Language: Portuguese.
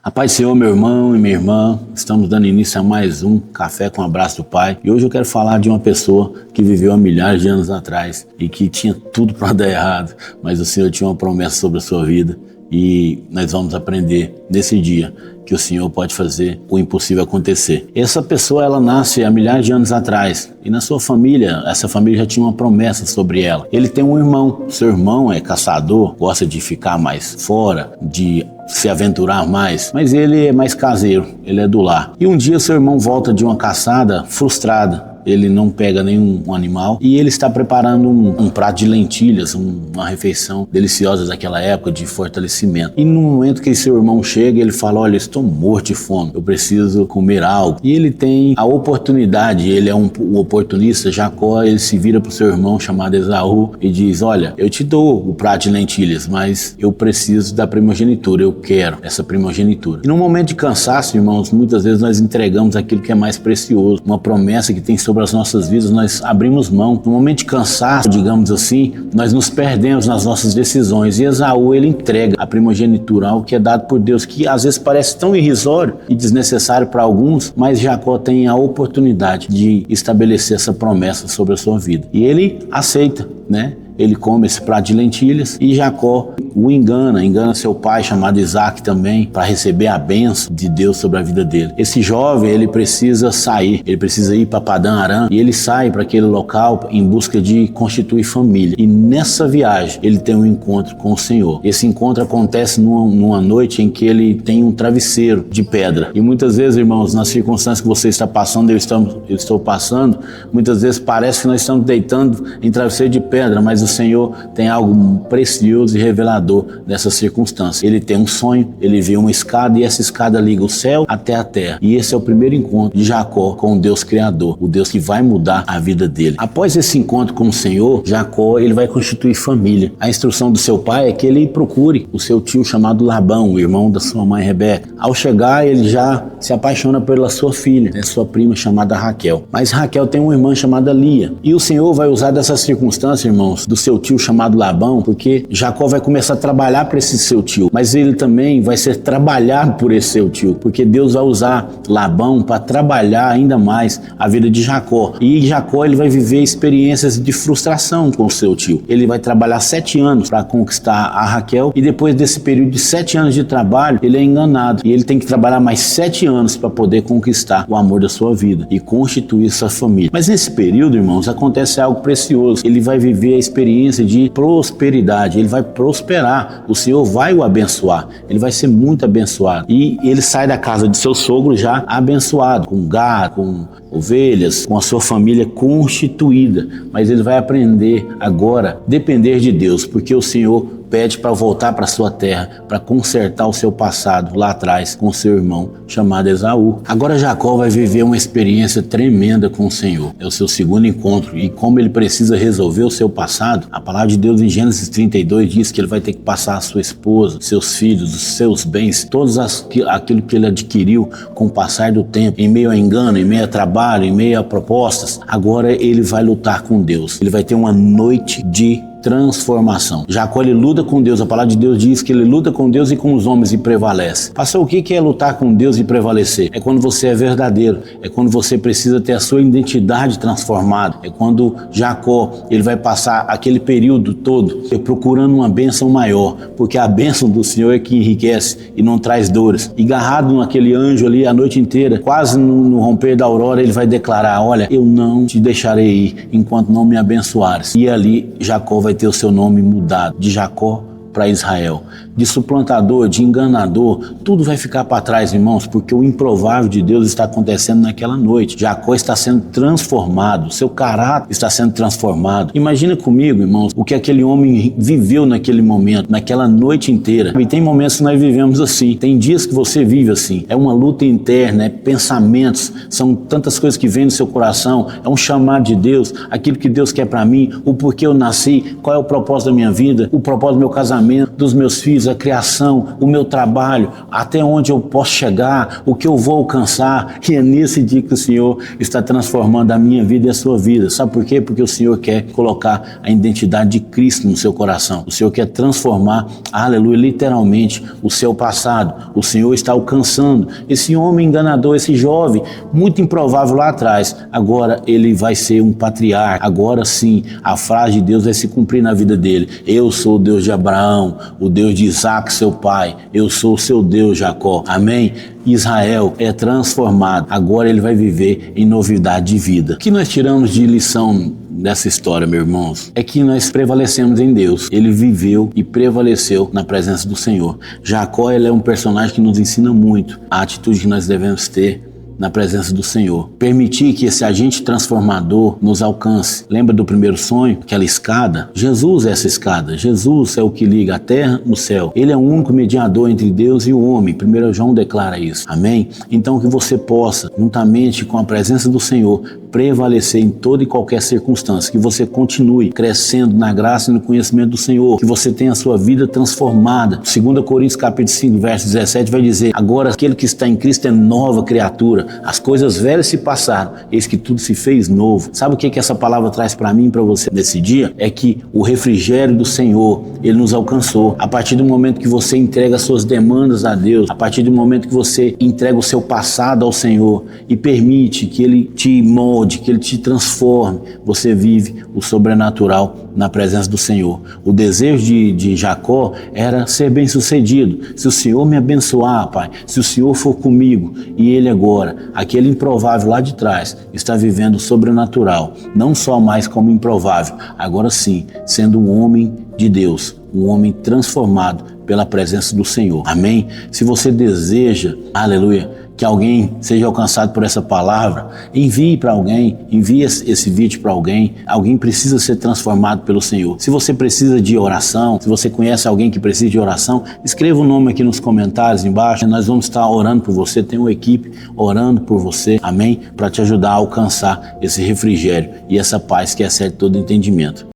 A paz do Senhor, meu irmão e minha irmã, estamos dando início a mais um Café com Abraço do Pai. E hoje eu quero falar de uma pessoa que viveu há milhares de anos atrás e que tinha tudo para dar errado, mas o Senhor tinha uma promessa sobre a sua vida e nós vamos aprender nesse dia que o Senhor pode fazer o impossível acontecer. Essa pessoa, ela nasce há milhares de anos atrás e na sua família, essa família já tinha uma promessa sobre ela. Ele tem um irmão, seu irmão é caçador, gosta de ficar mais fora, de se aventurar mais, mas ele é mais caseiro, ele é do lar. E um dia seu irmão volta de uma caçada frustrado. Ele não pega nenhum animal e ele está preparando um prato de lentilhas, uma refeição deliciosa daquela época de fortalecimento. E no momento que seu irmão chega, ele fala: olha, estou morto de fome, eu preciso comer algo. E ele tem a oportunidade, ele é um oportunista. Jacó, ele se vira para o seu irmão chamado Esaú e diz: olha, eu te dou o prato de lentilhas, mas eu preciso da primogenitura, eu quero essa primogenitura. E no momento de cansaço, irmãos, muitas vezes nós entregamos aquilo que é mais precioso, uma promessa que tem sobre as nossas vidas, nós abrimos mão. No momento de cansaço, digamos assim, nós nos perdemos nas nossas decisões. E Esaú, ele entrega a primogenitura, algo que é dado por Deus, que às vezes parece tão irrisório e desnecessário para alguns, mas Jacó tem a oportunidade de estabelecer essa promessa sobre a sua vida. E ele aceita, né? Ele come esse prato de lentilhas e Jacó o engana seu pai chamado Isaac também, para receber a bênção de Deus sobre a vida dele. Esse jovem, ele precisa sair, ele precisa ir para Padã Arã e ele sai para aquele local em busca de constituir família. E nessa viagem, ele tem um encontro com o Senhor. Esse encontro acontece numa noite em que ele tem um travesseiro de pedra. E muitas vezes, irmãos, nas circunstâncias que você está passando, eu estou passando, muitas vezes parece que nós estamos deitando em travesseiro de pedra, mas o Senhor tem algo precioso e revelador nessa circunstância. Ele tem um sonho, ele vê uma escada e essa escada liga o céu até a terra. E esse é o primeiro encontro de Jacó com o Deus Criador, o Deus que vai mudar a vida dele. Após esse encontro com o Senhor, Jacó, ele vai constituir família. A instrução do seu pai é que ele procure o seu tio chamado Labão, o irmão da sua mãe Rebeca. Ao chegar, ele já se apaixona pela sua filha, sua prima chamada Raquel. Mas Raquel tem uma irmã chamada Lia. E o Senhor vai usar dessa circunstância, irmãos, do seu tio chamado Labão, porque Jacó vai começar a trabalhar para esse seu tio, mas ele também vai ser trabalhado por esse seu tio, porque Deus vai usar Labão para trabalhar ainda mais a vida de Jacó. E Jacó, ele vai viver experiências de frustração com o seu tio. Ele vai trabalhar 7 anos para conquistar a Raquel e depois desse período de 7 anos de trabalho, ele é enganado e ele tem que trabalhar mais 7 anos para poder conquistar o amor da sua vida e constituir sua família. Mas nesse período, irmãos, acontece algo precioso. Ele vai viver a experiência de prosperidade, ele vai prosperar. O Senhor vai o abençoar, ele vai ser muito abençoado. E ele sai da casa de seu sogro já abençoado, com gado, com ovelhas, com a sua família constituída. Mas ele vai aprender agora a depender de Deus, porque o Senhor pede para voltar para sua terra, para consertar o seu passado lá atrás com seu irmão chamado Esaú. Agora Jacó vai viver uma experiência tremenda com o Senhor. É o seu segundo encontro e como ele precisa resolver o seu passado, a palavra de Deus em Gênesis 32 diz que ele vai ter que passar a sua esposa, seus filhos, os seus bens, aquilo que ele adquiriu com o passar do tempo, em meio a engano, em meio a trabalho, em meio a propostas. Agora ele vai lutar com Deus. Ele vai ter uma noite de transformação. Jacó, ele luta com Deus. A palavra de Deus diz que ele luta com Deus e com os homens e prevalece. Pastor, o que é lutar com Deus e prevalecer? É quando você é verdadeiro. É quando você precisa ter a sua identidade transformada. É quando Jacó, ele vai passar aquele período todo procurando uma bênção maior, porque a bênção do Senhor é que enriquece e não traz dores. E agarrado naquele anjo ali a noite inteira, quase no romper da aurora, ele vai declarar: olha, eu não te deixarei ir enquanto não me abençoares. E ali Jacó vai ter o seu nome mudado de Jacó para Israel. De suplantador, de enganador, tudo vai ficar para trás, irmãos, porque o improvável de Deus está acontecendo naquela noite. Jacó está sendo transformado, seu caráter está sendo transformado. Imagina comigo, irmãos, o que aquele homem viveu naquele momento, naquela noite inteira. E tem momentos que nós vivemos assim, tem dias que você vive assim. É uma luta interna, é pensamentos, são tantas coisas que vêm no seu coração, é um chamado de Deus, aquilo que Deus quer para mim, o porquê eu nasci, qual é o propósito da minha vida, o propósito do meu casamento, dos meus filhos, filhos, a criação, o meu trabalho, até onde eu posso chegar, o que eu vou alcançar. E é nesse dia que o Senhor está transformando a minha vida e a sua vida. Sabe por quê? Porque o Senhor quer colocar a identidade de Cristo no seu coração. O Senhor quer transformar, aleluia, literalmente o seu passado. O Senhor está alcançando esse homem enganador, esse jovem, muito improvável lá atrás. Agora ele vai ser um patriarca. Agora sim, a frase de Deus vai se cumprir na vida dele. Eu sou o Deus de Abraão, o Deus de Isaac, seu pai. Eu sou o seu Deus, Jacó. Amém? Israel é transformado. Agora ele vai viver em novidade de vida. O que nós tiramos de lição dessa história, meus irmãos, é que nós prevalecemos em Deus. Ele viveu e prevaleceu na presença do Senhor. Jacó, ele é um personagem que nos ensina muito a atitude que nós devemos ter na presença do Senhor. Permitir que esse agente transformador nos alcance. Lembra do primeiro sonho? Aquela escada? Jesus é essa escada. Jesus é o que liga a terra no céu. Ele é o único mediador entre Deus e o homem. 1 João declara isso. Amém? Então que você possa, juntamente com a presença do Senhor, prevalecer em toda e qualquer circunstância. Que você continue crescendo na graça e no conhecimento do Senhor. Que você tenha a sua vida transformada. 2 Coríntios capítulo 5, verso 17 vai dizer: agora aquele que está em Cristo é nova criatura. As coisas velhas se passaram, eis que tudo se fez novo. Sabe o que essa palavra traz para mim e para você nesse dia? É que o refrigério do Senhor, ele nos alcançou. A partir do momento que você entrega as suas demandas a Deus, a partir do momento que você entrega o seu passado ao Senhor e permite que Ele te molde, que Ele te transforme, você vive o sobrenatural na presença do Senhor. O desejo de Jacó era ser bem sucedido. Se o Senhor me abençoar, Pai, se o Senhor for comigo, e ele agora, aquele improvável lá de trás, está vivendo o sobrenatural, não só mais como improvável, agora sim, sendo um homem de Deus, um homem transformado pela presença do Senhor. Amém? Se você deseja, aleluia, que alguém seja alcançado por essa palavra, envie para alguém, envie esse vídeo para alguém. Alguém precisa ser transformado pelo Senhor. Se você precisa de oração, se você conhece alguém que precisa de oração, escreva o nome aqui nos comentários embaixo. Nós vamos estar orando por você, tem uma equipe orando por você, amém? Para te ajudar a alcançar esse refrigério e essa paz que excede todo entendimento.